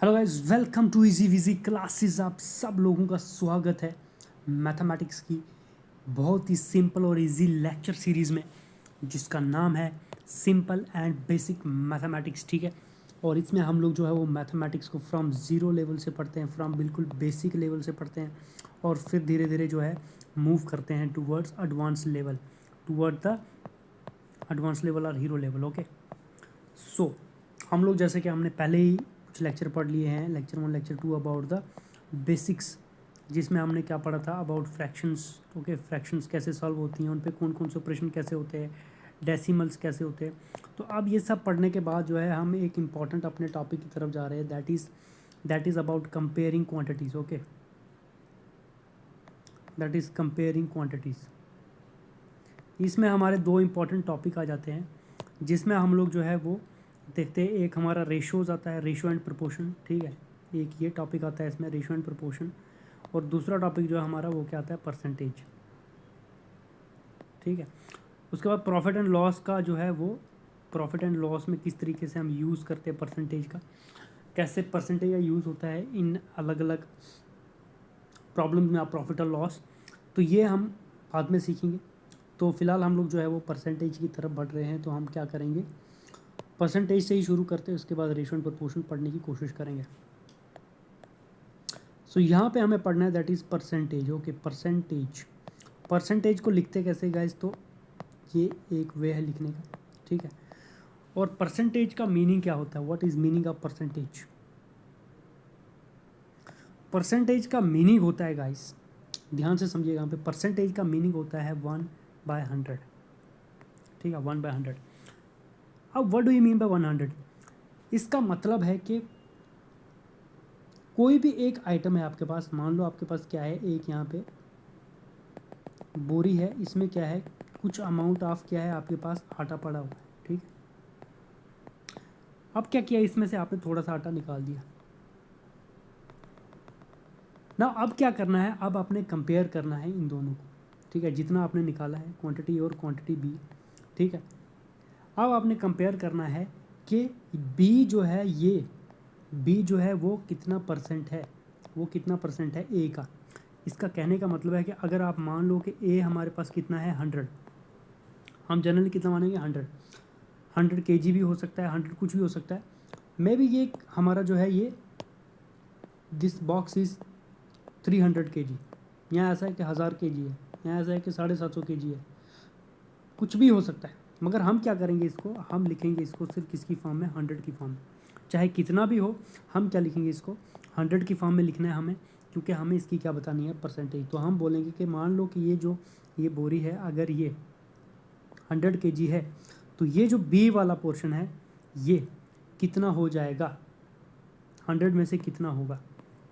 Hello guys, welcome to easy vizzy classes. आप सब लोगों का स्वागत है मैथमेटिक्स की बहुत ही सिंपल और इजी लेक्चर सीरीज़ में, जिसका नाम है सिंपल एंड बेसिक मैथमेटिक्स। ठीक है, और इसमें हम लोग जो है वो मैथमेटिक्स को फ्रॉम ज़ीरो लेवल से पढ़ते हैं, फ्रॉम बिल्कुल बेसिक लेवल से पढ़ते हैं, और फिर धीरे धीरे जो है मूव करते हैं towards advance level, toward the advance level और हीरो लेवल। ओके, सो हम लोग जैसे कि हमने पहले ही कुछ लेक्चर पढ़ लिए हैं, lecture 1 lecture 2 about the basics, जिसमें हमने क्या पढ़ा था अबाउट फ्रैक्शंस। ओके, फ्रैक्शंस कैसे सॉल्व होती हैं, उन पे कौन कौन से ऑपरेशन कैसे होते हैं, डेसिमल्स कैसे होते हैं। तो अब ये सब पढ़ने के बाद जो है हम एक इम्पॉर्टेंट अपने टॉपिक की तरफ जा रहे हैं, that is about comparing quantities. Okay, that is comparing quantities. इसमें हमारे दो इम्पॉर्टेंट टॉपिक आ जाते हैं, जिसमें हम लोग जो है वो देखते हैं। एक हमारा रेशोज़ आता है, रेशो एंड प्रपोर्शन। ठीक है, एक ये टॉपिक आता है इसमें, रेशो एंड प्रपोर्शन। और दूसरा टॉपिक जो है हमारा वो क्या आता है, परसेंटेज। ठीक है, उसके बाद प्रॉफिट एंड लॉस का जो है वो, प्रॉफिट एंड लॉस में किस तरीके से हम यूज़ करते हैं परसेंटेज का, कैसे परसेंटेज का यूज़ होता है इन अलग अलग प्रॉब्लम में, आप प्रॉफिट और लॉस, तो ये हम बाद में सीखेंगे। तो फिलहाल हम लोग जो है वो परसेंटेज की तरफ बढ़ रहे हैं, तो हम क्या करेंगे, परसेंटेज से ही शुरू करते हैं, उसके बाद रेशो एंड प्रपोर्शन पढ़ने की कोशिश करेंगे। सो यहाँ पे हमें पढ़ना है that is percentage. Okay, percentage, percentage को लिखते कैसे गाइस, तो ये एक वे है लिखने का। ठीक है, और परसेंटेज का मीनिंग क्या होता है, what is meaning of percentage. Percentage का मीनिंग होता है गाइस, ध्यान से समझिएगा यहाँ पे, परसेंटेज का मीनिंग होता है 1/100। ठीक है, 1/100। अब what do you mean by 100, इसका मतलब है कि कोई भी एक आइटम है आपके पास, मान लो आपके पास क्या है, एक यहाँ पे बोरी है, इसमें क्या है, कुछ अमाउंट ऑफ क्या है आपके पास, आटा पड़ा हुआ है। ठीक, अब क्या किया, इसमें से आपने थोड़ा सा आटा निकाल दिया ना। अब क्या करना है, अब आपने कंपेयर करना है इन दोनों को। ठीक है, जितना आपने निकाला है, क्वांटिटी और क्वांटिटी बी। ठीक है, अब आपने कंपेयर करना है कि बी जो है, ये बी जो है वो कितना परसेंट है, वो कितना परसेंट है ए का। इसका कहने का मतलब है कि अगर आप मान लो कि ए हमारे पास कितना है 100, हम जनरली कितना मानेंगे 100 kg भी हो सकता है, 100 कुछ भी हो सकता है। मे बी ये हमारा जो है ये दिस बॉक्स इज़ 300 kg, यहाँ ऐसा है कि 1000 kg है, यहाँ ऐसा है कि 750 kg है, कुछ भी हो सकता है। मगर हम क्या करेंगे, इसको हम लिखेंगे इसको सिर्फ किसकी फॉर्म में, 100 की फॉर्म में। चाहे कितना भी हो, हम क्या लिखेंगे इसको, 100 की फॉर्म में लिखना है हमें, क्योंकि हमें इसकी क्या बतानी है, परसेंटेज। तो हम बोलेंगे कि मान लो कि ये बोरी है, अगर ये 100 kg है, तो ये जो बी वाला पोर्शन है ये कितना हो जाएगा, 100 में से कितना होगा,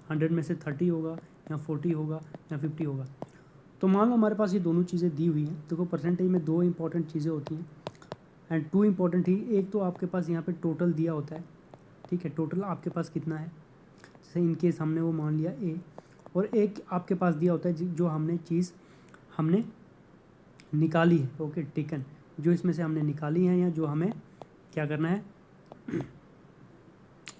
100 में से 30 होगा या 40 होगा या 50 होगा। तो मान लो हमारे पास ये दोनों चीज़ें दी हुई हैं। देखो, परसेंटेज में दो इंपॉर्टेंट चीज़ें होती हैं, एंड टू इंपॉर्टेंट ही। एक तो आपके पास यहाँ पे टोटल दिया होता है। ठीक है, टोटल आपके पास कितना है, जैसे इनकेस हमने वो मान लिया ए, और एक आपके पास दिया होता है जो हमने चीज़ हमने निकाली है। ओके, टेकन, जो इसमें से हमने निकाली है, या जो हमें क्या करना है,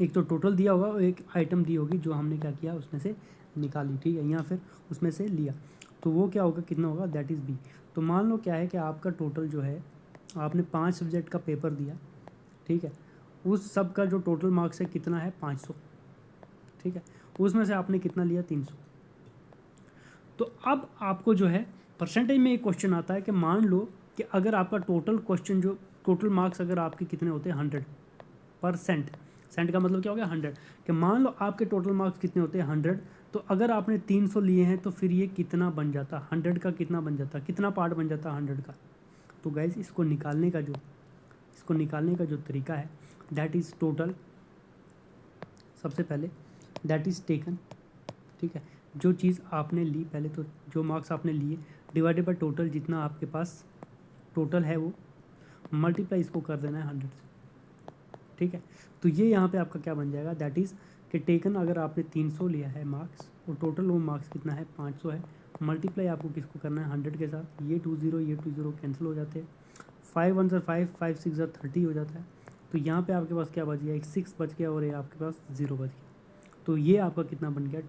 एक तो टोटल दिया होगा और एक आइटम दी होगी जो हमने क्या किया, उसमें से निकाली। ठीक है, या फिर उसमें से लिया, तो वो क्या होगा, कितना होगा, दैट इज़ बी। तो मान लो क्या है कि आपका टोटल जो है, आपने 5 सब्जेक्ट का पेपर दिया। ठीक है, उस सब का जो टोटल मार्क्स है कितना है, 500। ठीक है, उसमें से आपने कितना लिया, 300। तो अब आपको जो है परसेंटेज में एक क्वेश्चन आता है कि मान लो कि अगर आपका टोटल क्वेश्चन जो टोटल मार्क्स अगर आपके कितने होते हैं, 100%। सेंट का मतलब क्या हो गया, 100। कि मान लो आपके टोटल मार्क्स कितने होते हैं, 100। तो अगर आपने 300 लिए हैं, तो फिर ये कितना बन जाता, 100 का कितना बन जाता, कितना पार्ट बन जाता 100 का। तो गाइस, इसको निकालने का जो तरीका है, दैट इज़ टोटल। सबसे पहले दैट इज़ टेकन। ठीक है, जो चीज़ आपने ली, पहले तो जो मार्क्स आपने लिए डिवाइडेड बाय टोटल, जितना आपके पास टोटल है वो, मल्टीप्लाई इसको कर देना है 100 से। ठीक है, तो ये यहाँ पे आपका क्या बन जाएगा, दैट इज़ कि टेकन अगर आपने 300 लिया है मार्क्स, और टोटल वो मार्क्स कितना है, 500 है, मल्टीप्लाई आपको किसको करना है, 100 के साथ। ये 20 कैंसिल हो जाते हैं, 5 1 से 5 5 6 30 हो जाता है। तो यहाँ पे आपके पास क्या बच गया, एक 6 बच गया और ये आपके पास 0 बच गया। तो ये आपका कितना बन गया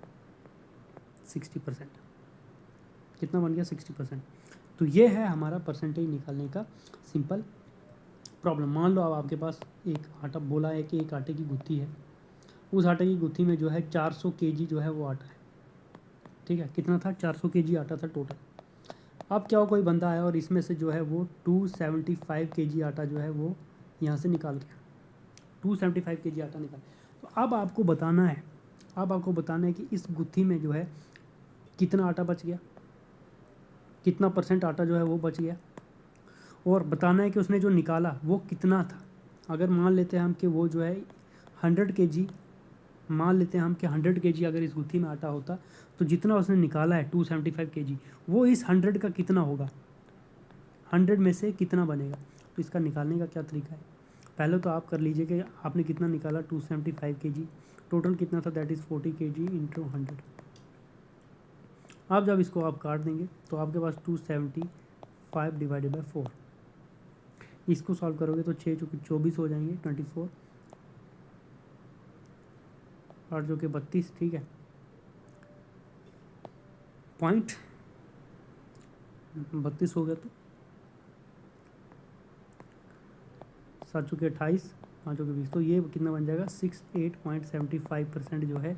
60%। कितना बन गया 60%। तो ये है हमारा परसेंटेज निकालने का सिंपल प्रॉब्लम। मान लो अब आपके पास एक आटा बोला है कि एक आटे की गुत्थी है, उस आटे की गुत्थी में जो है 400 केजी जो है वो आटा है, ठीक है। कितना था 400 केजी आटा था टोटल। अब क्या हो, कोई बंदा आया और इसमें से जो है वो 275 केजी आटा जो है वो यहाँ से निकाल गया, 275 केजी आटा निकाल। तो अब आपको बताना है, कि इस गुत्थी में जो है कितना आटा बच गया, कितना परसेंट आटा जो है वो बच गया, और बताना है कि उसने जो निकाला वो कितना था। अगर मान लेते हैं हम कि वो जो है 100 केजी, मान लेते हैं हम कि 100 केजी अगर इस गुत्थी में आटा होता, तो जितना उसने निकाला है 275 केजी, वो इस 100 का कितना होगा, 100 में से कितना बनेगा। तो इसका निकालने का क्या तरीका है, पहले तो आप कर लीजिए कि आपने कितना निकाला 275 केजी, टोटल कितना था, दैट इज़ 40 केजी इंटू 100। अब जब इसको आप काट देंगे तो आपके पास 275 डिवाइडेड बाई 4, इसको सॉल्व करोगे तो 6 चौके 24 हो जाएंगे, 24, 8 चौके 32, ठीक है, पॉइंट 32 हो गया। तो 7 चौके 28, 5 चौके 20, तो ये कितना बन जाएगा 68.75% जो है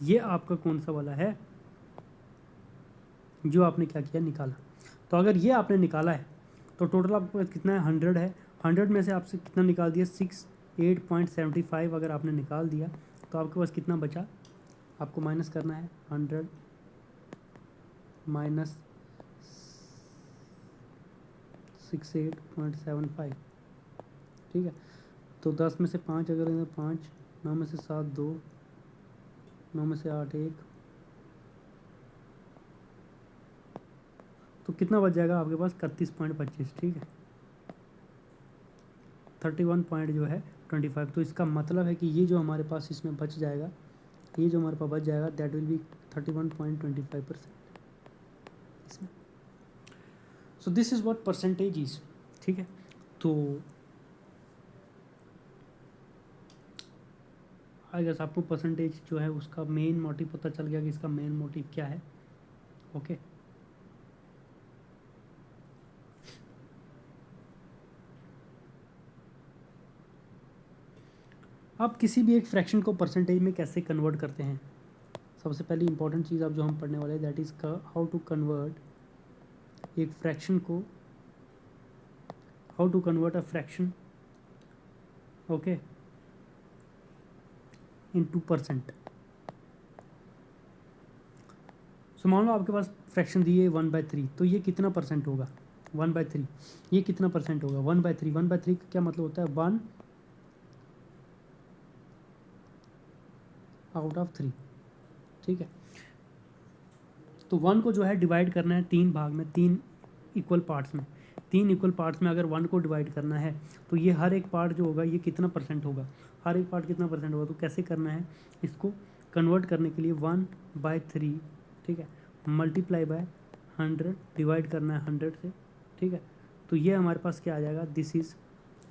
ये आपका कौन सा वाला है, जो आपने क्या किया निकाला। तो अगर ये आपने निकाला है तो टोटल आपके पास कितना है 100 है, 100 में से आपसे कितना निकाल दिया 68.75 अगर आपने निकाल दिया तो आपके पास कितना बचा, आपको माइनस करना है 100 माइनस 68.75, ठीक है। तो 10 में से 5 अगर 5, 9 में से 7 2, 9 में से 8 1, तो कितना बच जाएगा आपके पास 31.25, ठीक है, 31 पॉइंट जो है 25। तो इसका मतलब है कि ये जो हमारे पास इसमें बच जाएगा, ये जो हमारे पास बच जाएगा दैट विल बी 31.25% इसमें। So this is what percentage is, ठीक है। तो आई गेस आपको परसेंटेज जो है उसका मेन मोटिव पता चल गया कि इसका मेन मोटिव क्या है, ओके। आप किसी भी एक फ्रैक्शन को परसेंटेज में कैसे कन्वर्ट करते हैं, सबसे पहली इंपॉर्टेंट चीज़ अब जो हम पढ़ने वाले हैं that is how to convert एक फ्रैक्शन को, how to convert a fraction, okay, into percent. So मान लो आपके पास फ्रैक्शन दी है 1/3, तो ये कितना परसेंट होगा 1/3, ये कितना परसेंट होगा 1/3। 1/3 का क्या मतलब होता है 1 आउट ऑफ 3, ठीक है। तो 1 को जो है डिवाइड करना है 3 भाग में, 3 इक्वल पार्ट्स में, 3 इक्वल पार्ट्स में अगर 1 को डिवाइड करना है तो ये हर एक पार्ट जो होगा ये कितना परसेंट होगा, हर एक पार्ट कितना परसेंट होगा। तो कैसे करना है इसको कन्वर्ट करने के लिए 1/3, ठीक है, मल्टीप्लाई बाय 100, डिवाइड करना है 100 से, ठीक है। तो ये हमारे पास क्या आ जाएगा, this is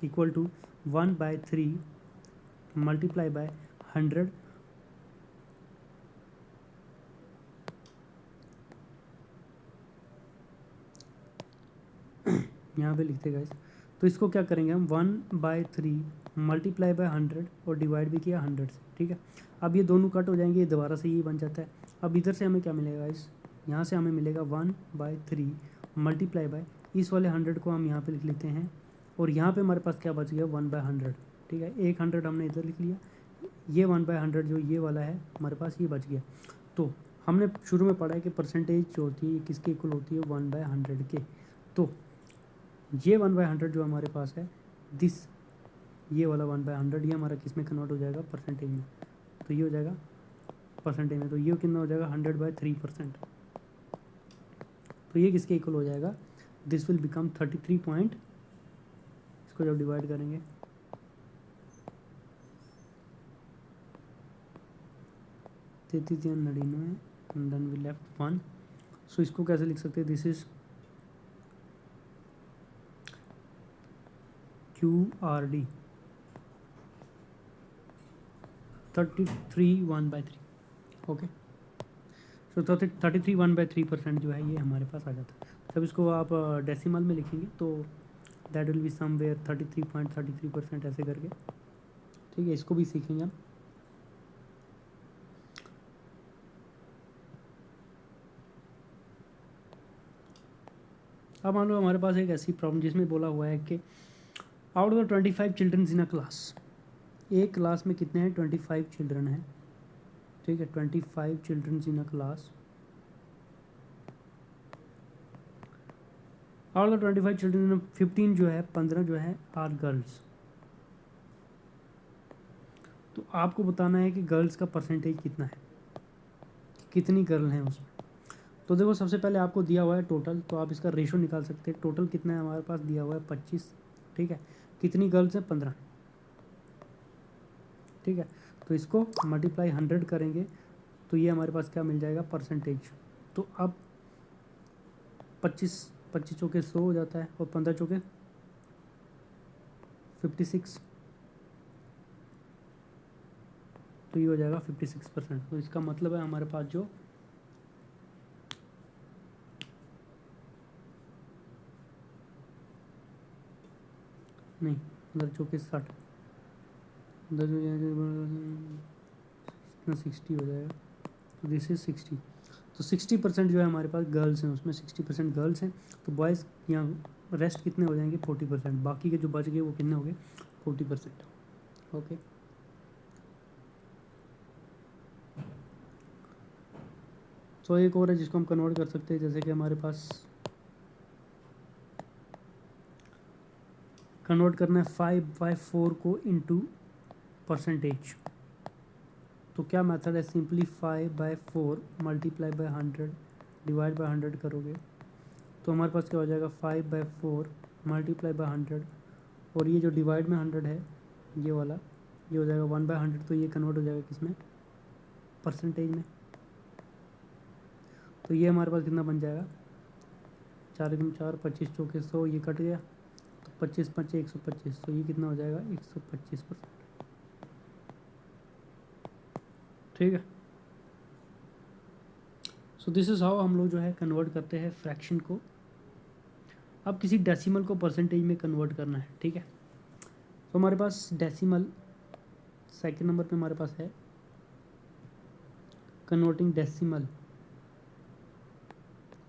equal to 1/3 multiply by 100, यहाँ पे लिखते गाइस। तो इसको क्या करेंगे हम 1/3 मल्टीप्लाई बाय 100 और डिवाइड भी किया 100 से, ठीक है। अब ये दोनों कट हो जाएंगे, ये दोबारा से ये बन जाता है। अब इधर से हमें क्या मिलेगा गाइस, यहाँ से हमें मिलेगा 1/3 मल्टीप्लाई बाय, इस वाले 100 को हम यहाँ पे लिख लेते हैं, और यहाँ पे हमारे पास क्या बच गया 1/100, ठीक है। एक 100 हमने इधर लिख लिया, ये 1/100 जो ये वाला है हमारे पास ये बच गया। तो हमने शुरू में पढ़ा है कि परसेंटेज जो होती है ये किसके इक्वल होती है 1/100 के। तो ये 1/100 जो हमारे पास है दिस, ये वाला 1/100 ये हमारा किस में कन्वर्ट हो जाएगा परसेंटेज में, तो ये हो जाएगा परसेंटेज में। तो ये कितना हो जाएगा 100/3%, तो ये किसके इक्वल हो जाएगा, दिस विल बिकम 33 पॉइंट, इसको जब डिवाइड करेंगे 33×99 एंड देन वी लेफ्ट 1। सो इसको कैसे लिख सकते हैं, दिस इज QRD 33 1/3, ओके, सो 33.1/3% जो है ये हमारे पास आ जाता है। जब इसको आप डेसिमल में लिखेंगे तो दैट विल बी समवेयर 33.33% ऐसे करके, ठीक है। इसको भी सीखेंगे हम। अब मान लो हमारे पास एक ऐसी प्रॉब्लम जिसमें बोला हुआ है कि out of the 25 children in a class, एक क्लास में कितने हैं, 25 चिल्ड्रन हैं, ठीक है। 25 children in a class, out of the 25 children 15 जो है, 15 जो है आर गर्ल्स। तो आपको बताना है कि गर्ल्स का परसेंटेज कितना है, कितनी गर्ल हैं उसमें। तो देखो सबसे पहले आपको दिया हुआ है टोटल, तो आप इसका रेशो निकाल सकते हैं। टोटल कितना है हमारे पास दिया हुआ है 25, ठीक है। कितनी गर्ल्स हैं, 15, ठीक है। तो इसको मल्टीप्लाई 100 करेंगे तो ये हमारे पास क्या मिल जाएगा, परसेंटेज। तो अब 25 चौके 100 हो जाता है और 15 चौके 56, तो ये हो जाएगा 56%। तो इसका मतलब है हमारे पास जो नहीं 15 चौके 60, 60 हो जाएगा, तो दिस इज 60। तो 60% जो है हमारे पास गर्ल्स हैं, उसमें 60% गर्ल्स हैं। तो बॉयज़ यहाँ रेस्ट कितने हो जाएंगे, 40%। बाकी के जो बच गए वो कितने हो गए, 40%। ओके, तो एक और है जिसको हम कन्वर्ट कर सकते हैं, जैसे कि हमारे पास कन्वर्ट करना है 5/4 को इनटू परसेंटेज। तो क्या मेथड है, simply 5/4 multiply by 100 divide by 100 करोगे तो हमारे पास क्या हो जाएगा, 5/4 मल्टीप्लाई बाय 100, और ये जो डिवाइड में 100 है ये वाला, ये हो जाएगा 1/100। तो ये कन्वर्ट हो जाएगा किसमें, परसेंटेज में। तो ये हमारे पास कितना बन जाएगा, 4×4 25 चौके 100, ये कट गया तो 25×5 125, तो ये कितना हो जाएगा, 125%, ठीक है। सो दिस इज़ हाउ हम लोग जो है कन्वर्ट करते हैं फ्रैक्शन को। अब किसी डेसिमल को परसेंटेज में कन्वर्ट करना है, ठीक है। तो हमारे पास डेसिमल सेकंड नंबर पे हमारे पास है कन्वर्टिंग डेसिमल।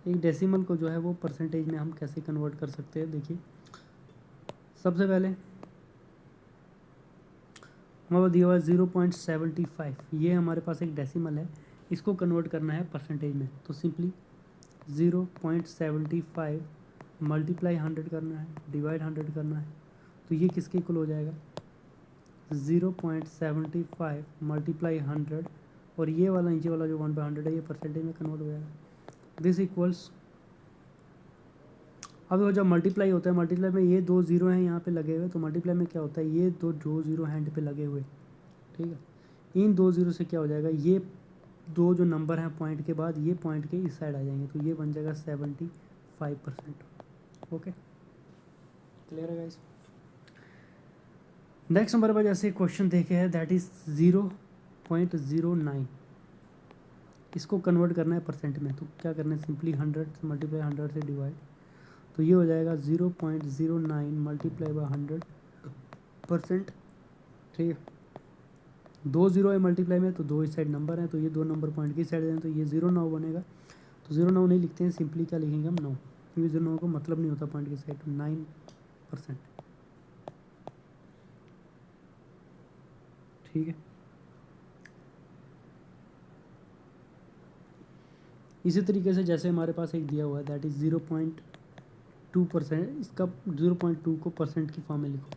एक डेसिमल को जो है वो परसेंटेज में हम कैसे कन्वर्ट कर सकते हैं, देखिए सबसे पहले हमारे पास दिया हुआ है 0.75, ये हमारे पास एक डेसिमल है, इसको कन्वर्ट करना है परसेंटेज में। तो सिंपली 0.75 मल्टीप्लाई 100 करना है, डिवाइड 100 करना है, तो ये किसके इक्वल हो जाएगा, 0.75 मल्टीप्लाई 100, और ये वाला नीचे वाला जो 1/100 है ये परसेंटेज में कन्वर्ट हो जाएगा। दिस इक्वल्स, अब जब मल्टीप्लाई होता है, मल्टीप्लाई में ये 2 जीरो हैं यहाँ पे लगे हुए, तो मल्टीप्लाई में क्या होता है, ये दो जीरो हैंड पे लगे हुए, ठीक है। इन 2 जीरो से क्या हो जाएगा, ये 2 जो नंबर हैं पॉइंट के बाद, ये पॉइंट के इस साइड आ जाएंगे, तो ये बन जाएगा 75%। ओके, क्लियर है गाइस। नेक्स्ट नंबर पर जैसे क्वेश्चन देखे हैं, दैट इज 0.09, इसको कन्वर्ट करना है परसेंट में। तो क्या करना है, सिंपली 100 मल्टीप्लाई 100 से डिवाइड, तो ये हो जाएगा 0.09 मल्टीप्लाई बाय 100%, ठीक है। 2 जीरो है मल्टीप्लाई में, तो 2 इस साइड नंबर हैं, तो ये 2 नंबर पॉइंट की साइड हैं, तो ये 0.9 बनेगा। तो 0.9 नहीं लिखते हैं, सिंपली क्या लिखेंगे हम, 9, क्योंकि 0.9 को मतलब नहीं होता पॉइंट की साइड, तो 9%, ठीक है। इसी तरीके से जैसे हमारे पास एक दिया हुआ है दैट इज़ 0.2%, इसका 0.2 को परसेंट की फॉर्म में लिखो।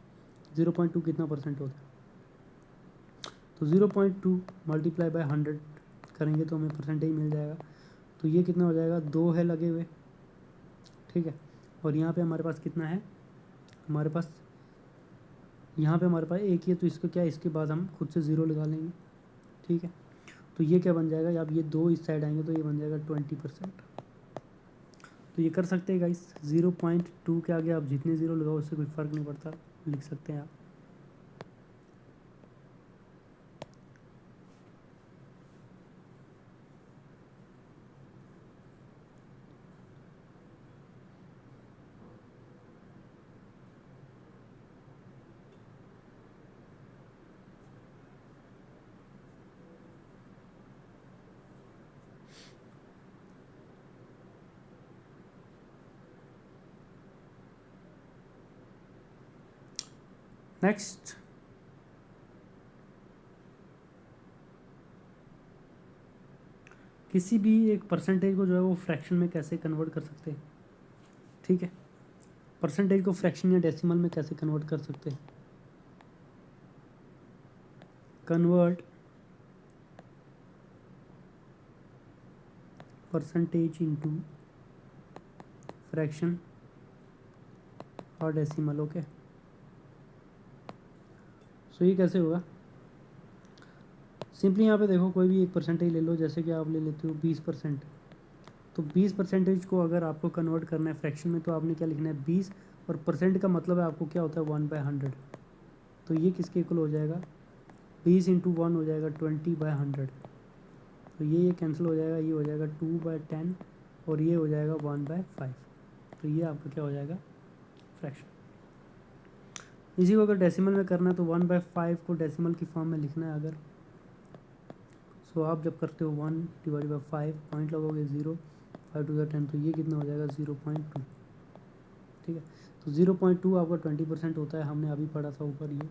0.2 कितना परसेंट होता है, तो 0.2 मल्टीप्लाई बाय 100 करेंगे तो हमें परसेंटेज मिल जाएगा। तो ये कितना हो जाएगा, 2 है लगे हुए, ठीक है। और यहाँ पे हमारे पास कितना है, हमारे पास यहाँ पे हमारे पास एक ही है, तो इसको क्या, इसके बाद हम खुद से 0 लगा लेंगे, ठीक है। तो ये क्या बन जाएगा, अब ये 2 इस साइड आएंगे तो ये बन जाएगा 20%। तो ये कर सकते हैं गाइस, 0.2 के आगे आप जितने 0 लगाओ उससे कोई फ़र्क नहीं पड़ता, लिख सकते हैं आप। नेक्स्ट, किसी भी एक परसेंटेज को जो है वो फ्रैक्शन में कैसे कन्वर्ट कर सकते हैं, ठीक है। परसेंटेज को फ्रैक्शन या डेसिमल में कैसे कन्वर्ट कर सकते हैं, कन्वर्ट परसेंटेज इनटू फ्रैक्शन और डेसिमल। ओके, सो ये कैसे होगा, सिंपली यहाँ पे देखो कोई भी एक परसेंटेज ले लो, जैसे कि आप ले लेते हो 20%, तो 20% को अगर आपको कन्वर्ट करना है फ्रैक्शन में तो आपने क्या लिखना है 20, और परसेंट का मतलब है आपको क्या होता है 1/100, तो ये किसके इक्वल हो जाएगा 20 इंटू 1 हो जाएगा 20/100, तो ये कैंसिल हो जाएगा, ये हो जाएगा 2/10 और ये हो जाएगा 1/5, तो ये आपका क्या हो जाएगा फ्रैक्शन। इसी को अगर डेसिमल में करना है तो 1/5 को डेसिमल की फॉर्म में लिखना है अगर, सो आप जब करते हो 1/5 पॉइंट लगोगे 0, 5 to the 10, तो ये कितना हो जाएगा 0.2, ठीक है। तो 0.2 आपका 20% होता है, हमने अभी पढ़ा था ऊपर ये,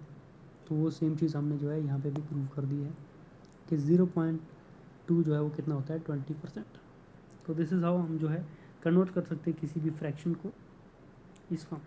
तो वो सेम चीज़ हमने जो है यहाँ पे भी प्रूव कर दी है कि 0.2 जो है वो कितना होता है 20%। तो दिस इज़ हाउ हम जो है कन्वर्ट कर सकते हैं किसी भी फ्रैक्शन को इस फॉर्म।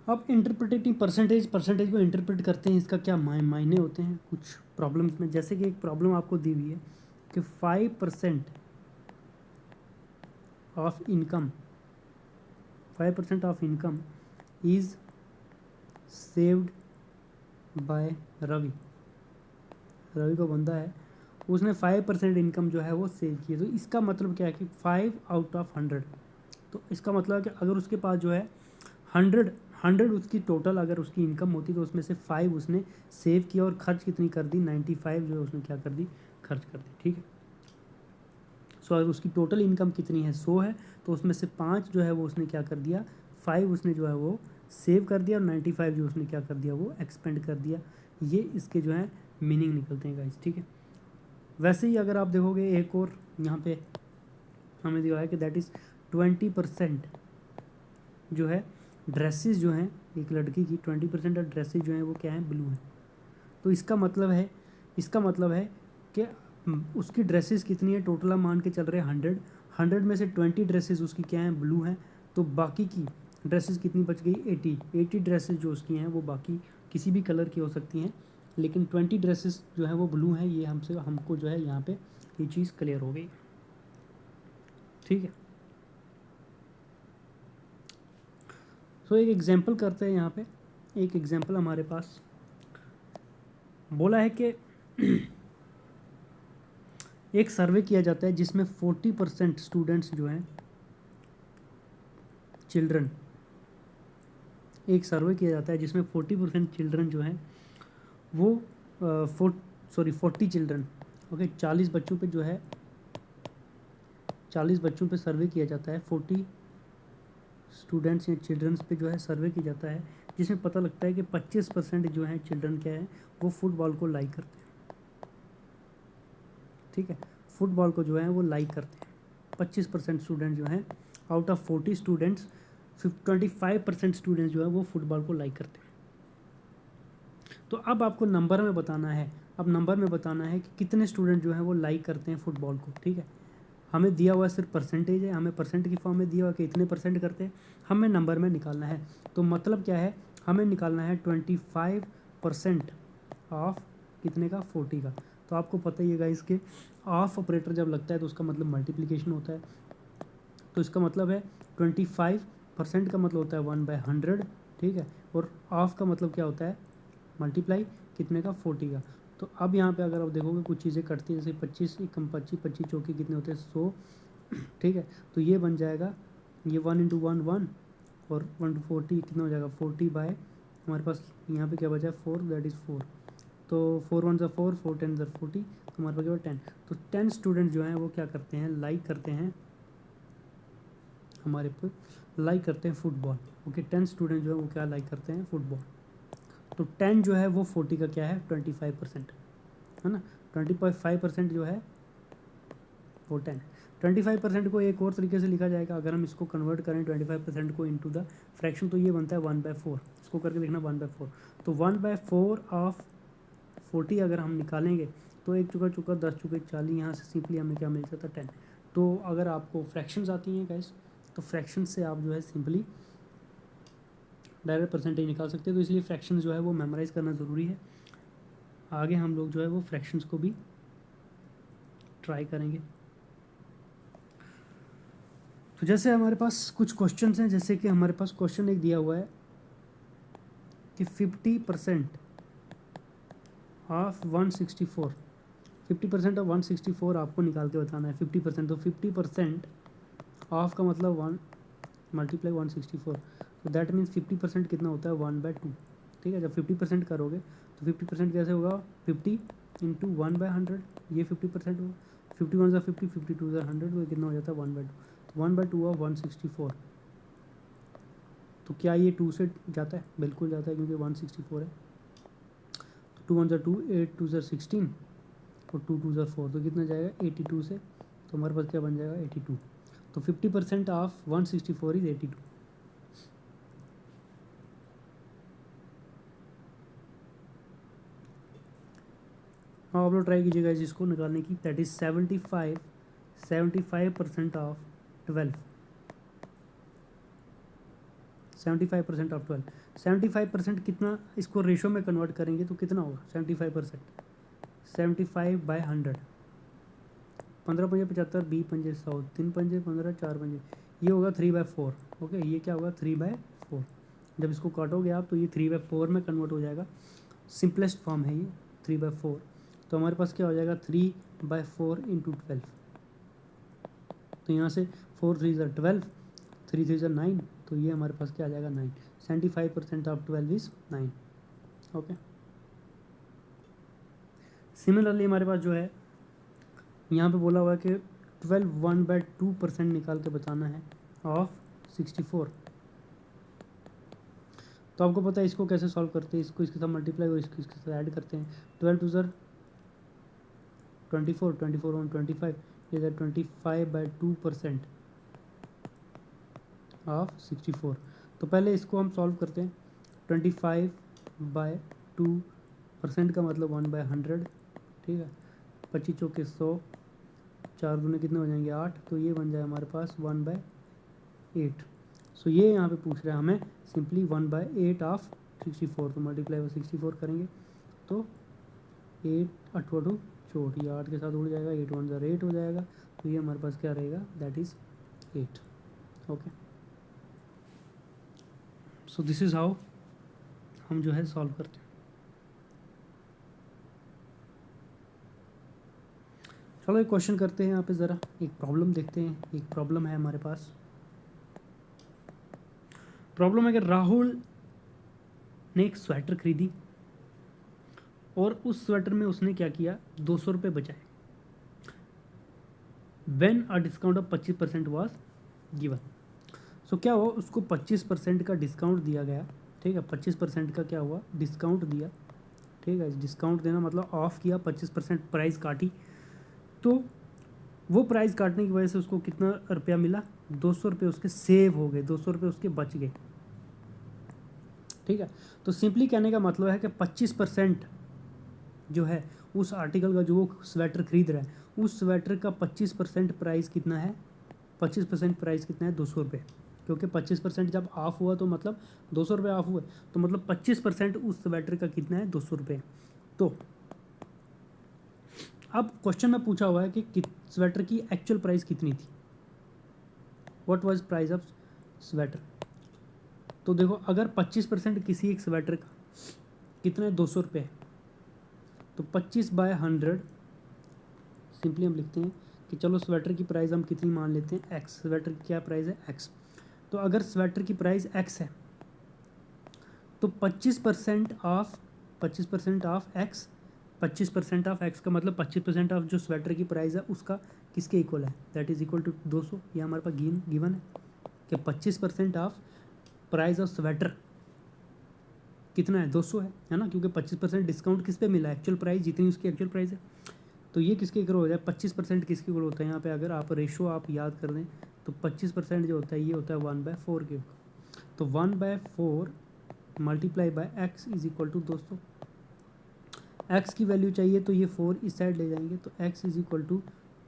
अब इंटरप्रिटेटिंग परसेंटेज को इंटरप्रेट करते हैं, इसका क्या मायने होते हैं कुछ प्रॉब्लम्स में, जैसे कि एक प्रॉब्लम आपको दी हुई है कि 5% of income 5% of income is saved by Ravi. Ravi को बंदा है, उसने 5% इनकम जो है वो सेव की है, तो इसका मतलब क्या है कि 5/100, तो इसका मतलब है कि अगर उसके पास जो है 100 उसकी टोटल अगर उसकी इनकम होती तो उसमें से 5 उसने सेव किया और खर्च कितनी कर दी 95 जो है उसने क्या कर दी खर्च कर दी, ठीक है। सो अगर उसकी टोटल इनकम कितनी है 100 है, तो उसमें से 5 जो है वो उसने क्या कर दिया 5 उसने जो है वो सेव कर दिया और 95 जो उसने क्या कर दिया वो एक्सपेंड कर दिया। ये इसके जो है मीनिंग निकलते हैं गाइस, ठीक है। वैसे ही अगर आप देखोगे एक और यहाँ पे हमें दिया है कि दैट इज़ 20% जो है ड्रेसेस जो हैं एक लड़की की 20% ऑफ ड्रेसेस जो हैं वो क्या हैं ब्लू हैं। तो इसका मतलब है कि उसकी ड्रेसेस कितनी है टोटल हम मान के चल रहे हैं 100 में से 20 ड्रेसेस उसकी क्या हैं ब्लू हैं, तो बाकी की ड्रेसेस कितनी बच गई 80 ड्रेसेस जो उसकी हैं वो बाकी किसी भी कलर की हो सकती हैं, लेकिन 20 ड्रेसेस जो है वो ब्लू हैं। ये हमको जो है यहाँ पे ये चीज़ क्लियर हो गई, ठीक है। सो एक एग्जांपल करते हैं, यहाँ पे एक एग्जांपल हमारे पास बोला है कि एक सर्वे किया जाता है जिसमें 40% स्टूडेंट्स जो हैं चिल्ड्रन, एक सर्वे किया जाता है जिसमें 40% चिल्ड्रन जो हैं वो 40 चिल्ड्रन, ओके 40 बच्चों पे जो है 40 बच्चों पे सर्वे किया जाता है, 40 स्टूडेंट्स या चिल्ड्रंस पे जो है सर्वे किया जाता है, जिसमें पता लगता है कि 25% जो है चिल्ड्रन क्या है वो फुटबॉल को लाइक करते हैं, ठीक है। फुटबॉल को जो है वो लाइक करते हैं 25% स्टूडेंट जो हैं आउट ऑफ 40 स्टूडेंट्स 25% स्टूडेंट्स जो है वो फुटबॉल को लाइक करते हैं। तो अब आपको नंबर में बताना है, अब नंबर में बताना है कि कितने स्टूडेंट जो हैं वो लाइक करते हैं फुटबॉल को, ठीक है। हमें दिया हुआ सिर्फ परसेंटेज है, हमें परसेंट की फॉर्म में दिया हुआ कि इतने परसेंट करते हैं, हमें नंबर में निकालना है। तो मतलब क्या है हमें निकालना है 25% ऑफ कितने का 40 का। तो आपको पता ही है गाइस कि ऑफ ऑपरेटर जब लगता है तो उसका मतलब मल्टीप्लिकेशन होता है, तो इसका मतलब है 25% का मतलब होता है 1/100, ठीक है, और ऑफ का मतलब क्या होता है मल्टीप्लाई कितने का 40 का। तो अब यहाँ पे अगर आप देखोगे कुछ चीज़ें कटती हैं, जैसे 25 एकम 25 25 चौके कितने होते हैं 100, ठीक है। तो ये बन जाएगा ये 1 इंटू 1 1 और 1 to 40 कितना हो जाएगा 40 बाय हमारे पास यहाँ पे क्या बचा है 4, दैट इज़ 4, तो 4 1 ज़ा 4, 4 10 ज़ा 40, तो हमारे पास क्या 10। तो 10 स्टूडेंट जो हैं वो क्या करते हैं, लाइक करते हैं हमारे पर, लाइक करते हैं फुटबॉल। ओके, 10 स्टूडेंट जो है वो क्या लाइक करते हैं, फुटबॉल। तो 10 जो है वो 40 का क्या है, 25%, है ना। 25% जो है वो 10। 25% को एक और तरीके से लिखा जाएगा, अगर हम इसको कन्वर्ट करें 25% को इनटू द फ्रैक्शन, तो ये बनता है 1/4। इसको करके देखना 1/4। तो 1/4 ऑफ 40 अगर हम निकालेंगे तो 1 चुका चुका 10 चुके 40, यहाँ से सिंपली हमें क्या मिल जाता है 10। तो अगर आपको फ्रैक्शंस आती हैं गाइस, तो फ्रैक्शन से आप जो है सिंपली डायरेक्ट परसेंटेज निकाल सकते हैं। तो इसलिए फ्रैक्शन जो है वो मेमोराइज़ करना ज़रूरी है। आगे हम लोग जो है वो फ्रैक्शंस को भी ट्राई करेंगे। तो जैसे हमारे पास कुछ क्वेश्चन हैं, जैसे कि हमारे पास क्वेश्चन एक दिया हुआ है कि 50% ऑफ 164, 50% ऑफ 164 आपको निकाल के बताना है 50%। तो 50% ऑफ का मतलब 1 मल्टीप्लाई 164, तो दैट मीन्स 50% कितना होता है, 1/2। ठीक है, जब 50% करोगे तो 50% कैसे होगा, 50 इंटू 1/100, ये 50% होगा। 51 ज़ा 50, 52 ज़ा 100, तो कितना हो जाता है 1/2। 1/2 ऑफ 164, तो क्या ये 2 से जाता है, बिल्कुल जाता है, क्योंकि 164 है। तो 2 1 ज़ा 2, 8 2 ज़ा 16, और 2 2 ज़ा 4, तो कितना जाएगा 82 से। तो हमारे पास क्या बन जाएगा 82। तो 50% ऑफ 164 इज 82। हाँ, आप लोग ट्राई कीजिएगा इसको निकालने की। That is 75% of 12, 75% of 12। 75% कितना, इसको रेशो में कन्वर्ट करेंगे तो कितना होगा 75%, 75/100, 15 पंजे 75, 20 पंजे 100, 3 पंजे 15, 4 पंजे, ये होगा 3/4। ओके, ये क्या होगा 3/4। जब इसको काटोगे आप तो ये 3/4 में कन्वर्ट हो जाएगा। सिंपलेस्ट फॉर्म है ये 3/4। तो हमारे पास क्या हो जाएगा 3/4 इंटू 12। तो यहाँ से 4 3 ज़ा 12, 3 3 ज़ा 9, तो ये हमारे पास क्या आ जाएगा 9। 75% ऑफ 12 इज 9। ओके, सिमिलरली हमारे पास जो है यहाँ पे बोला हुआ है कि 12 1/2% निकाल के बताना है ऑफ 64। तो आपको पता है इसको कैसे सॉल्व करते हैं, इसको इसके साथ मल्टीप्लाई और इसको इसके साथ ऐड करते हैं। 12 2 ज़ा 24, 24 1 25, इधर 25/2% ऑफ 64। तो पहले इसको हम सॉल्व करते हैं। 25/2% का मतलब 1/100। ठीक है, 25 चौके 100, 4 दूने कितने हो जाएंगे 8, तो ये बन जाए हमारे पास 1/8। सो ये यहाँ पे पूछ रहा है हमें सिंपली 1/8 ऑफ 64। तो मल्टीप्लाई बाई 64 करेंगे तो 8 8 2 चोट, ये 8 के साथ उड़ जाएगा, 8 1 ज़ा 8 हो जाएगा। तो ये हमारे पास क्या रहेगा, that is 8। Okay, so this is how हम जो है सॉल्व करते हैं। चलो एक क्वेश्चन करते हैं यहाँ पे, ज़रा एक प्रॉब्लम देखते हैं। एक प्रॉब्लम है हमारे पास। प्रॉब्लम है कि राहुल ने एक स्वेटर खरीदी और उस स्वेटर में उसने क्या किया, 200 रुपये बचाए। When a discount of 25% was given. So क्या हुआ, उसको 25% का डिस्काउंट दिया गया। ठीक है, 25% का क्या हुआ, डिस्काउंट दिया। ठीक है, डिस्काउंट देना मतलब ऑफ किया, 25% प्राइस काटी। तो वो प्राइस काटने की वजह से उसको कितना रुपया मिला, 200 रुपये उसके सेव हो गए, 200 रुपये उसके बच गए। ठीक है, तो सिंपली कहने का मतलब है कि 25% जो है उस आर्टिकल का, जो वो स्वेटर खरीद रहा है, उस स्वेटर का 25% प्राइस कितना है, 25% प्राइस कितना है 200 रुपये। क्योंकि 25% जब ऑफ हुआ तो मतलब 200 रुपये ऑफ हुए, तो मतलब 25% उस स्वेटर का कितना है 200 रुपये। तो अब क्वेश्चन में पूछा हुआ है कि स्वेटर की एक्चुअल प्राइस कितनी थी, what was price of sweater. तो देखो, अगर 25% किसी एक स्वेटर का कितना है 200 रुपये है, तो 25/100 सिंपली हम लिखते हैं कि चलो स्वेटर की प्राइस हम कितनी मान लेते हैं, एक्स। स्वेटर की क्या प्राइस है, एक्स। तो अगर स्वेटर की प्राइस एक्स है तो 25% ऑफ एक्स 25% ऑफ एक्स का मतलब 25% ऑफ जो स्वेटर की प्राइस है उसका किसके इक्वल है, दैट इज इक्वल टू 200। ये हमारे पास गिवन है कि 25% ऑफ प्राइस ऑफ स्वेटर कितना है, 200 है ना, क्योंकि 25% डिस्काउंट किस पे मिला है, एक्चुअल प्राइस जितनी उसकी एक्चुअल प्राइस है। तो ये किसके इक्वल हो जाए, 25% किसके इक्वल होता है, यहाँ पे अगर आप रेशो आप याद कर दें तो 25% जो होता है ये होता है 1/4 के। तो 1/4 multiply by X is equal to 200। X की वैल्यू चाहिए तो ये 4 इस साइड ले जाएंगे, तो एक्स इज इक्वल टू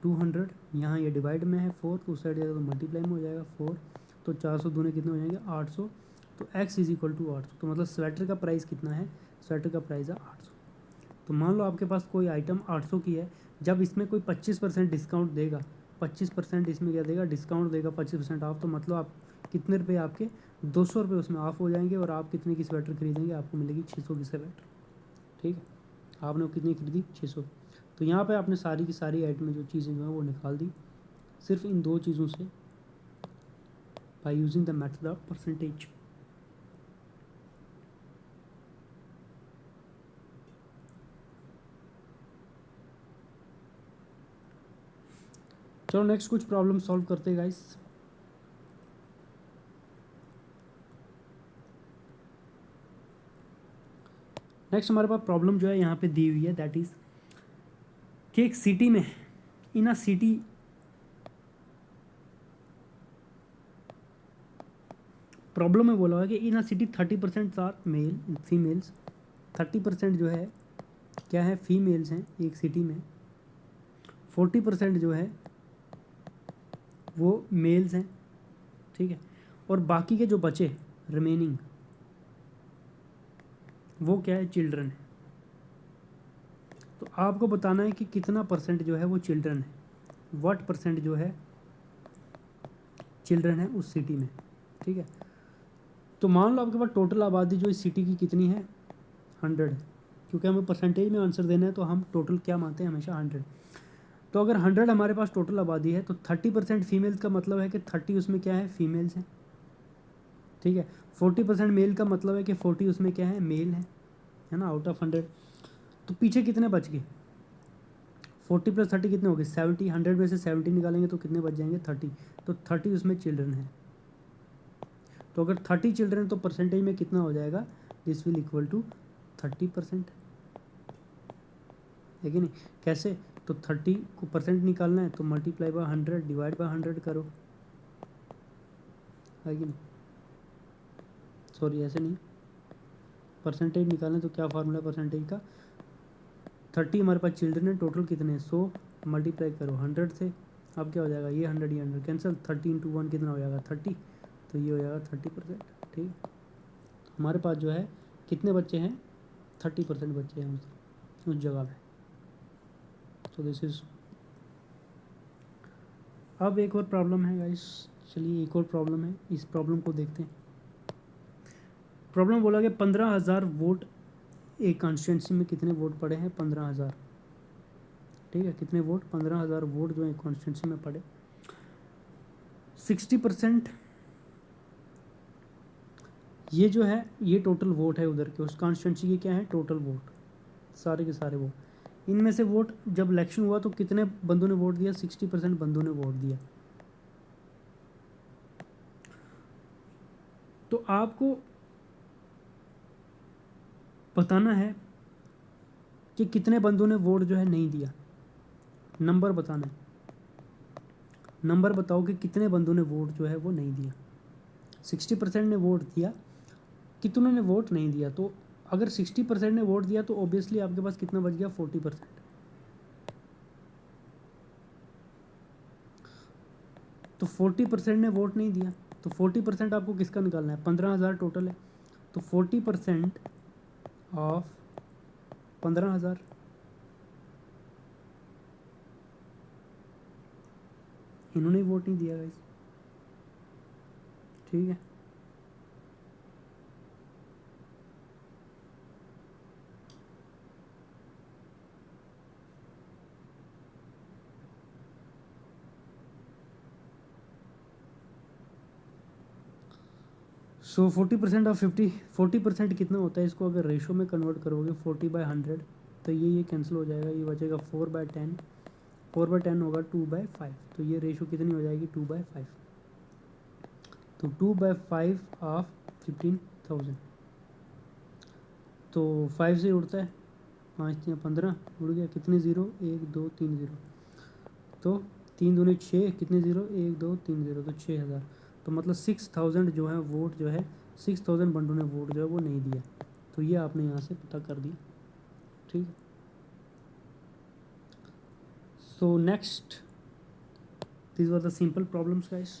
200। यहाँ ये डिवाइड में है 4, तो उस साइड जाएगा तो मल्टीप्लाई में हो जाएगा 4, तो 400 दूने कितने हो जाएंगे 800। तो एक्स इज इक्वल टू 800। तो मतलब स्वेटर का प्राइस कितना है, स्वेटर का प्राइस है 800। तो मान लो आपके पास कोई आइटम 800 की है, जब इसमें कोई 25% डिस्काउंट देगा, 25% इसमें क्या देगा, डिस्काउंट देगा 25% ऑफ, तो मतलब आप कितने रुपये आपके 200 रुपये उसमें ऑफ हो जाएंगे, और आप कितने की स्वेटर खरीदेंगे, आपको मिलेगी 600 की स्वेटर। ठीक है, आपने वो कितनी खरीदी 600। तो यहाँ पे आपने सारी की सारी आइटमें जो चीज़ें जो है वो निकाल दी सिर्फ इन दो चीज़ों से, by using the method of percentage. चलो नेक्स्ट कुछ प्रॉब्लम सॉल्व करते हैं गाइस। नेक्स्ट हमारे पास प्रॉब्लम जो है यहाँ पे दी हुई है, दैट इज कि एक सिटी में, इन अ सिटी प्रॉब्लम में बोला हुआ है कि in a city 30% are male females, 30% जो है क्या है फीमेल्स हैं एक सिटी में, 40% जो है वो मेल्स हैं। ठीक है, और बाकी के जो बचे रिमेनिंग वो क्या है, चिल्ड्रन है। तो आपको बताना है कि कितना परसेंट जो है वो चिल्ड्रन है, व्हाट परसेंट जो है चिल्ड्रन है उस सिटी में। ठीक है, तो मान लो आपके पास टोटल आबादी जो इस सिटी की कितनी है 100, क्योंकि हमें परसेंटेज में आंसर देना है तो हम टोटल क्या मानते हैं हमेशा 100। तो अगर 100 हमारे पास टोटल आबादी है तो 30% फीमेल्स का मतलब है कि 30 उसमें क्या है फीमेल्स हैं। ठीक है, 40% मेल का मतलब है कि 40 उसमें क्या है मेल है ना, आउट ऑफ 100। तो पीछे कितने बच गए, 40 + 30 कितने हो गए 70, 100 में से 70 निकालेंगे तो कितने बच जाएंगे 30। तो 30 उसमें चिल्ड्रन है। तो अगर 30 चिल्ड्रन तो परसेंटेज में कितना हो जाएगा, दिस विल इक्वल टू 30%, है कि नहीं। कैसे, तो 30 को परसेंट निकालना है तो मल्टीप्लाई बाय 100 डिवाइड बाय 100 करो, है कि नहीं, सॉरी ऐसे नहीं, परसेंटेज निकालना है तो क्या फार्मूला है परसेंटेज का, 30 हमारे पास चिल्ड्रन है, टोटल कितने 100 मल्टीप्लाई करो 100 से, अब क्या हो जाएगा ये 100 ये 100 कैंसिल, 30 × 1 कितना हो जाएगा 30, तो ये हो जाएगा 30%। ठीक है, हमारे पास जो है कितने बच्चे हैं 30% बच्चे हैं उस जगह पे। तो दिस इज, अब एक और प्रॉब्लम है गाइस, चलिए एक और प्रॉब्लम है, इस प्रॉब्लम को देखते हैं। प्रॉब्लम बोला कि 15,000 वोट एक कॉन्स्टिट्यूंसी में कितने वोट पड़े हैं 15,000। ठीक है, कितने वोट 15,000 वोट जो है कॉन्स्टिट्यूंसी में पड़े, 60% ये जो है ये टोटल वोट है उधर के उस कॉन्स्टिट्यूंसी के, क्या है टोटल वोट, सारे के सारे वोट। इनमें से वोट जब इलेक्शन हुआ तो कितने बंदों ने वोट दिया, 60% बंदों ने वोट दिया। तो आपको बताना है कि कितने बंदों ने वोट जो है नहीं दिया, नंबर बताना है, नंबर बताओ कि कितने बंदों ने वोट जो है वो नहीं दिया। 60% ने वोट दिया, कितनों ने वोट नहीं दिया। तो अगर 60% ने वोट दिया तो ऑब्वियसली आपके पास कितना बच गया 40%। तो 40% ने वोट नहीं दिया, तो 40% आपको किसका निकालना है, 15,000 टोटल है, तो 40% ऑफ 15,000, इन्होंने वोट नहीं दिया गाइस। ठीक है, सो 40% ऑफ 50, 40% कितना होता है, इसको अगर रेशो में कन्वर्ट करोगे 40/100 तो ये कैंसिल हो जाएगा, ये बचेगा 4/10, 4/10 होगा 2/5, तो ये रेशो कितनी हो जाएगी 2/5, तो 2/5 ऑफ 15,000, तो 5 से उड़ता है 5×3 = 15, उड़ गया, कितने ज़ीरो 1 2 3 ज़ीरो, तो 3 दूनी 6, कितने ज़ीरो 1 2 3 ज़ीरो, तो 6,000, तो मतलब 6,000 जो है वोट जो है 6,000 बंडों ने वोट जो है वो नहीं दिया, तो ये आपने यहाँ से पता कर दिया, ठीक है। So next, these were the simple problems guys.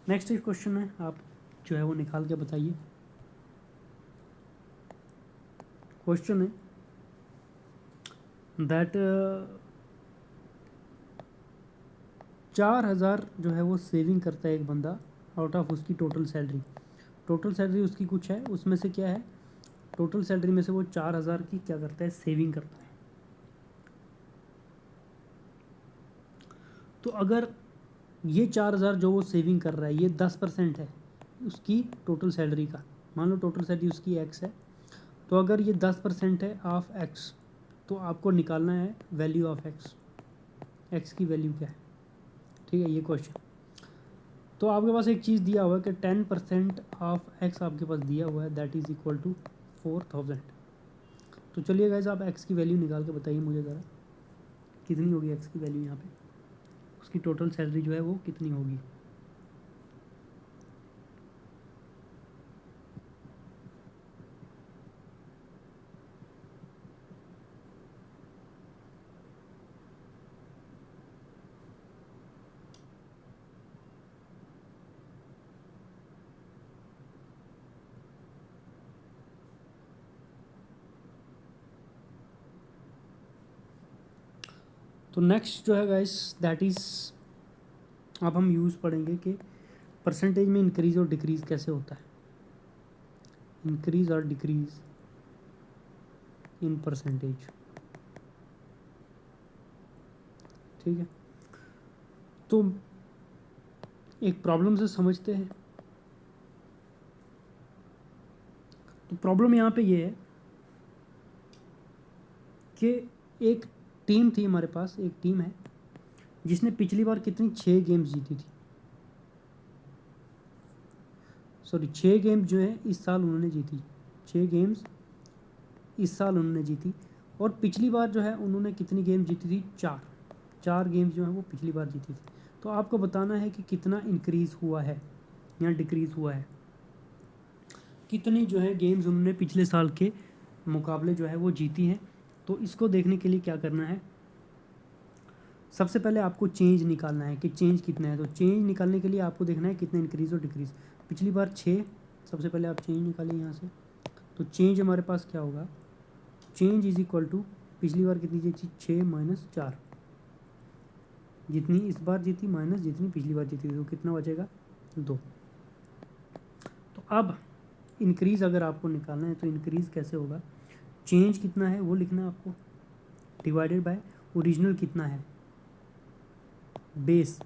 Next एक क्वेश्चन है, आप जो है वो निकाल के बताइए। क्वेश्चन है दैट 4,000 जो है वो सेविंग करता है एक बंदा आउट ऑफ उसकी टोटल सैलरी, टोटल सैलरी उसकी कुछ है, उसमें से क्या है, टोटल सैलरी में से वो 4,000 की क्या करता है, सेविंग करता है। तो अगर ये 4,000 जो वो सेविंग कर रहा है ये 10% है उसकी टोटल सैलरी का, मान लो टोटल सैलरी उसकी x है, तो अगर ये 10% है ऑफ x, तो आपको निकालना है वैल्यू ऑफ x की वैल्यू क्या है, ठीक है, ये क्वेश्चन। तो आपके पास एक चीज़ दिया हुआ है कि 10% ऑफ x आपके पास दिया हुआ है, दैट इज़ इक्वल टू 4,000। तो चलिए गाइस आप x की वैल्यू निकाल के बताइए मुझे ज़रा, कितनी होगी x की वैल्यू, यहाँ पे उसकी टोटल सैलरी जो है वो कितनी होगी। तो नेक्स्ट जो है गाइस दैट इज़, अब हम यूज़ पढ़ेंगे कि परसेंटेज में इंक्रीज़ और डिक्रीज़ कैसे होता है, इंक्रीज़ और डिक्रीज़ इन परसेंटेज, ठीक है। तो एक प्रॉब्लम से समझते हैं। तो प्रॉब्लम यहाँ पे ये है कि एक टीम थी हमारे पास, एक टीम है जिसने पिछली बार कितनी 6 गेम्स जीती थी, सॉरी 6 गेम्स जो है इस साल उन्होंने जीती, 6 गेम्स इस साल उन्होंने जीती, और पिछली बार जो है उन्होंने कितनी गेम जीती थी, 4 गेम्स जो है वो पिछली बार जीती थी। तो आपको बताना है कि कितना इंक्रीज़ हुआ है या डिक्रीज़ हुआ है, कितनी जो है गेम्स उन्होंने पिछले साल के मुकाबले जो है वो जीती हैं। तो इसको देखने के लिए क्या करना है, सबसे पहले आपको चेंज निकालना है कि चेंज कितना है। तो चेंज निकालने के लिए आपको देखना है कितना इंक्रीज़ और डिक्रीज़, पिछली बार 6, सबसे पहले आप चेंज निकालें यहाँ से, तो चेंज हमारे पास क्या होगा, चेंज इज इक्वल टू पिछली बार कितनी जीती, 6 - 4, जितनी इस बार जीती माइनस जितनी पिछली बार जीती, तो कितना बचेगा 2। तो अब इंक्रीज़ अगर आपको निकालना है तो इंक्रीज़ कैसे होगा, चेंज कितना है वो लिखना है आपको, डिवाइडेड बाय ओरिजिनल कितना है, बेस,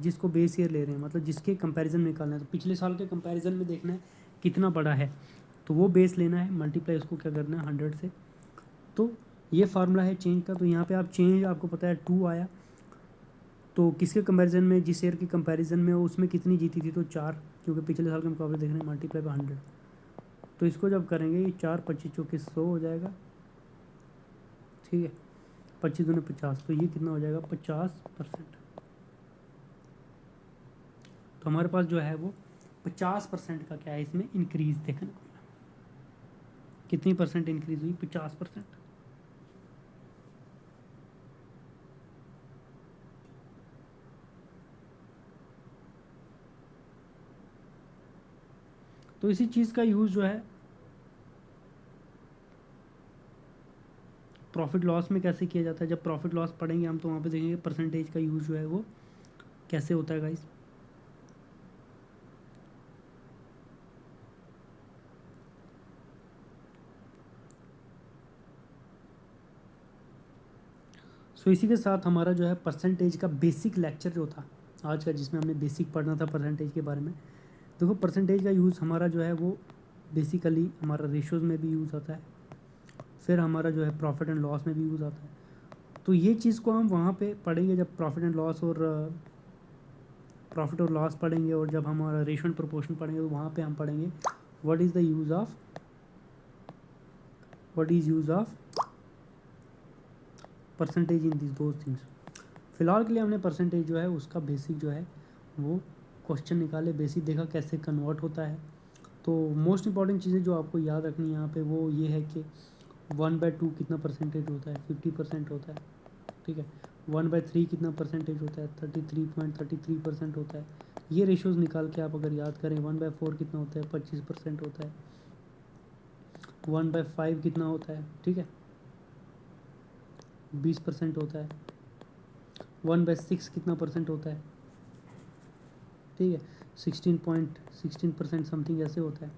जिसको बेस ईयर ले रहे हैं, मतलब जिसके कंपैरिजन में निकालना है, तो पिछले साल के कंपैरिजन में देखना है कितना बड़ा है, तो वो बेस लेना है, मल्टीप्लाई उसको क्या करना है 100 से। तो ये फार्मूला है चेंज का। तो यहाँ पे आप चेंज आपको पता है 2 आया, तो किसके कंपैरिजन में, जिस ईयर के कंपैरिजन में उसमें कितनी जीती थी, तो 4, क्योंकि पिछले साल के मुकाबले देख रहे हैं, मल्टीप्लाई बाय 100। तो इसको जब करेंगे ये 4 25 चौके 100 हो जाएगा, ठीक है, 25 दूनी 50, तो ये कितना हो जाएगा 50%। तो हमारे पास जो है वो 50% का क्या है इसमें इंक्रीज़ देखने को मिला। कितनी परसेंट इंक्रीज़ हुई, 50%। तो इसी चीज़ का यूज़ जो है प्रॉफिट लॉस में कैसे किया जाता है, जब प्रॉफिट लॉस पढ़ेंगे हम तो वहाँ पे देखेंगे परसेंटेज का यूज़ जो है वो कैसे होता है गाइस। सो इसी के साथ हमारा जो है परसेंटेज का बेसिक लेक्चर जो था आज का, जिसमें हमने बेसिक पढ़ना था परसेंटेज के बारे में, देखो परसेंटेज का यूज़ हमारा जो है वो बेसिकली हमारा रेशोज़ में भी यूज़ आता है, फिर हमारा जो है प्रॉफिट एंड लॉस में भी यूज़ आता है। तो ये चीज़ को हम वहाँ पे पढ़ेंगे जब प्रॉफिट एंड लॉस और प्रॉफिट और लॉस पढ़ेंगे, और जब हमारा रेशो एंड प्रोपोर्शन पढ़ेंगे तो वहाँ पे हम पढ़ेंगे what is use of percentage in this those things. फिलहाल के लिए हमने परसेंटेज जो है उसका बेसिक जो है वो क्वेश्चन निकाले, बेसिक देखा कैसे कन्वर्ट होता है। तो मोस्ट इंपॉर्टेंट चीज़ें जो आपको याद रखनी है यहाँ पे वो ये है कि 1/2 कितना परसेंटेज होता है, 50% होता है, ठीक है। 1/3 कितना परसेंटेज होता है, 33.33% होता है। ये रेशोज़ निकाल के आप अगर याद करें, 1/4 कितना होता है, 25% होता है। 1/5 कितना होता है, ठीक है, 20% होता है। 1/6 कितना परसेंट होता है, ठीक है, 16% समथिंग ऐसे होता है।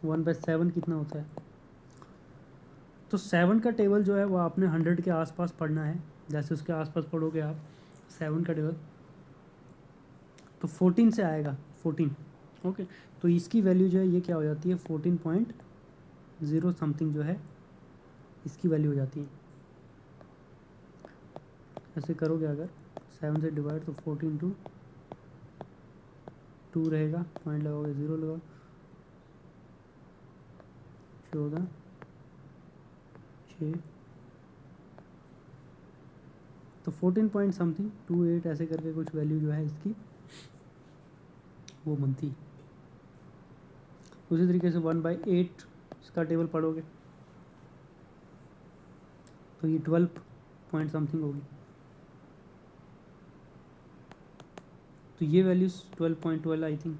1/7 कितना होता है। तो 7 का टेबल जो है वो आपने 100 के आसपास पढ़ना है। जैसे उसके आसपास पढ़ोगे आप 7 का टेबल तो 14 से आएगा, 14, ओके। तो इसकी वैल्यू जो है ये क्या हो जाती है, 14.0 समथिंग जो है इसकी वैल्यू हो जाती है। ऐसे करोगे अगर 7 से डिवाइड तो 14/2 रहेगा, पॉइंट लगाओगे 0 लगाओ, 14, 6, तो 14 पॉइंट समथिंग 28 ऐसे करके कुछ वैल्यू जो है इसकी वो बनती है। उसी तरीके से 1/8 इसका टेबल पढ़ोगे तो ये 12 पॉइंट समथिंग होगी। तो ये वैल्यूज 12.12 आई थिंक,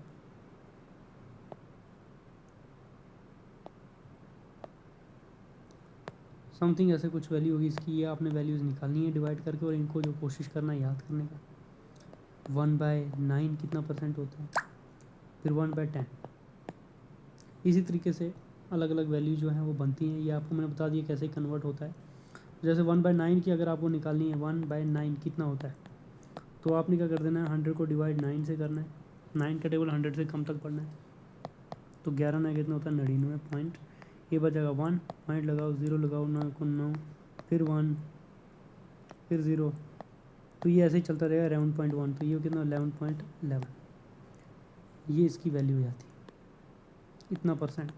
समथिंग ऐसे कुछ वैल्यू होगी इसकी। ये आपने वैल्यूज़ निकालनी है डिवाइड करके, और इनको जो कोशिश करना है याद करने का। 1/9 कितना परसेंट होता है, फिर 1/10। इसी तरीके से अलग अलग वैल्यू जो हैं वो बनती हैं। ये आपको मैंने बता दिया कैसे कन्वर्ट होता है। जैसे 1/9 की अगर आपको निकालनी है, 1/9 कितना होता है, तो आपने क्या कर देना है, 100 को डिवाइड 9 से करना है। 9 का टेबल 100 से कम तक पढ़ना है। तो 11 9 कितना होता है, 99 पॉइंट। ये बचेगा 1, पॉइंट लगाओ, 0 लगाओ, 9 को 9, फिर 1, फिर 0। तो ये ऐसे ही चलता रहेगा, 11.1। तो ये कितना, 11.11। ये इसकी वैल्यू हो जाती है, इतना percent.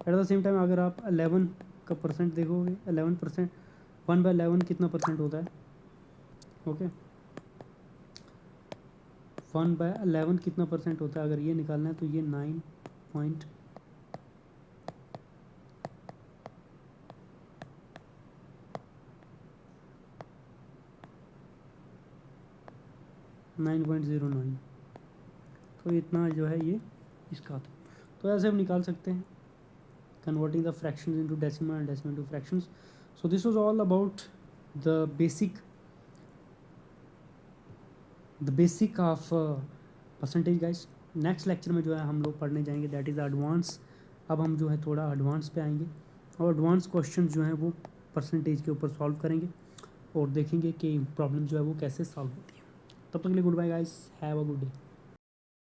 At the same time अगर आप 11 का परसेंट देखोगे, 11%, 1/11 कितना परसेंट होता है, ओके। 1/11 कितना परसेंट होता है, अगर ये निकालना है तो ये 9.9 9.09। तो इतना जो है ये इसका था। तो ऐसे हम निकाल सकते हैं, converting the fractions into decimal and decimal into fractions. So this was all about the basic of percentage guys. Next lecture में जो है हम लोग पढ़ने जाएंगे दैट इज़ एडवांस। अब हम जो है थोड़ा एडवांस पे आएंगे, और एडवांस क्वेश्चन जो हैं वो परसेंटेज के ऊपर सॉल्व करेंगे, और देखेंगे कि प्रॉब्लम जो है वो कैसे सॉल्व होती है। तब तक के लिए goodbye guys, have a good day.